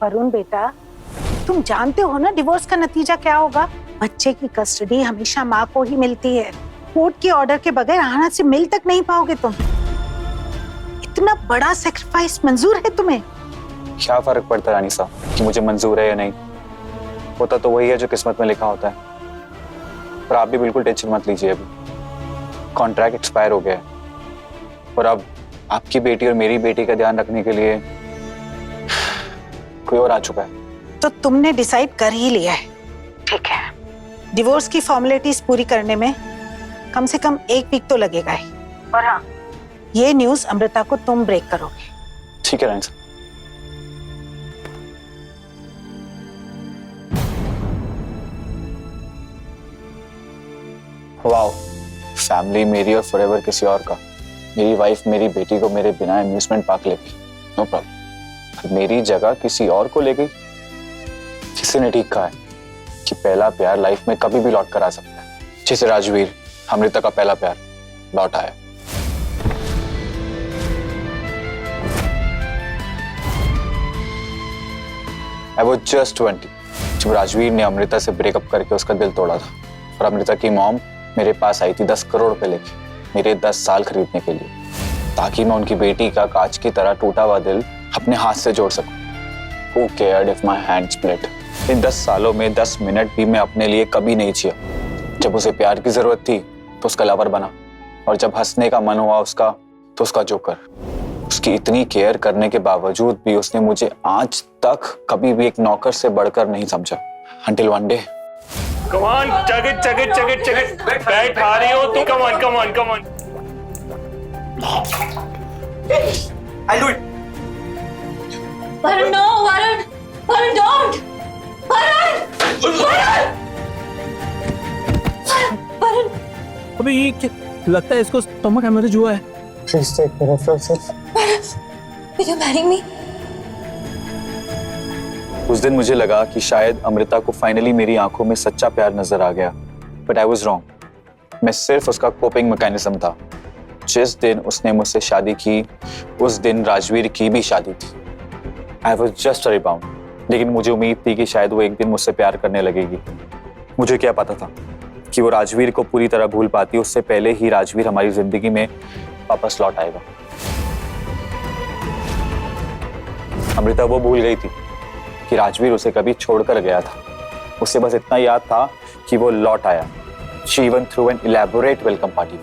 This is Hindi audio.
वरुण बेटा, तुम जानते हो ना डिवोर्स का नतीजा क्या होगा? बच्चे की कस्टडी हमेशा माँ को ही मिलती है। कोर्ट के ऑर्डर के बगैर आना से मिल तक नहीं पाओगे तुम। इतना बड़ा सैक्रिफाइस मंजूर है तुम्हें? क्या फर्क पड़ता है रानी साहब कि मुझे मंजूर है या नहीं? होता तो वही है जो किस्मत में लिखा होता है। पर आप भी बिल्कुल टेंशन मत लीजिए, अभी कॉन्ट्रैक्ट एक्सपायर हो गया है और अब आपकी बेटी और मेरी बेटी का ध्यान रखने के लिए कोई और आ चुका है। तो तुमने डिसाइड कर ही लिया है, ठीक है। डिवोर्स की फॉर्मेलिटीज पूरी करने में कम से कम 1 वीक तो लगेगा ही। और हाँ, ये न्यूज अमृता को तुम ब्रेक करोगे। ठीक है रानी साहब। वाओ, फैमिली मेरी और फॉरएवर किसी और का। मेरी वाइफ मेरी बेटी को मेरे बिना एम्यूजमेंट पार्क ले गई, नो प्रॉब्लम। मेरी जगह किसी और को ले गई। किसी ने ठीक कहा है कि पहला प्यार लाइफ में कभी भी लौट कर आ सकता है, जैसे राजवीर अमृता का पहला प्यार लौट आया। I was just 20 जब राजवीर ने अमृता से ब्रेकअप करके उसका दिल तोड़ा था और अमृता की मॉम मेरे पास आई थी 10 करोड़ रुपए लेके मेरे 10 साल खरीदने के लिए, ताकि मैं उनकी बेटी का कांच की तरह टूटा हुआ दिल अपने हाथ से जोड़ सकूं। Who cared if my hand split? इन 10 सालों में 10 मिनट भी मैं अपने लिए कभी नहीं जिया। जब उसे प्यार की जरूरत थी तो उसका लवर बना, और जब हंसने का मन हुआ उसका तो उसका जोकर। उसकी इतनी केयर करने के बावजूद भी उसने मुझे आज तक कभी भी एक नौकर से बढ़कर नहीं समझा। Until one day, Come on, chug it. बैठा रही हो तू? Come on. I'll do it. Varun, no, Varun, don't! Varun! अबे ये क्या लगता है, इसको स्टमक हेमरेज हुआ है। please take care of yourself. Will you marry me? उस दिन मुझे लगा कि शायद अमृता को फाइनली मेरी आंखों में सच्चा प्यार नजर आ गया, बट आई वाज रॉन्ग। मैं सिर्फ उसका कोपिंग मैकेनिज्म था। जिस दिन उसने मुझसे शादी की उस दिन राजवीर की भी शादी थी। I was just a rebound, लेकिन मुझे उम्मीद थी कि शायद वो एक दिन मुझसे प्यार करने लगेगी। मुझे क्या पता था कि वो राजवीर को पूरी तरह भूल पाती उससे पहले ही राजवीर हमारी जिंदगी में वापस लौट आएगा। अमृता वो भूल गई थी कि राजवीर उसे कभी छोड़कर गया था। उसे बस इतना याद था कि वो लौट आया। She even threw an elaborate welcome party.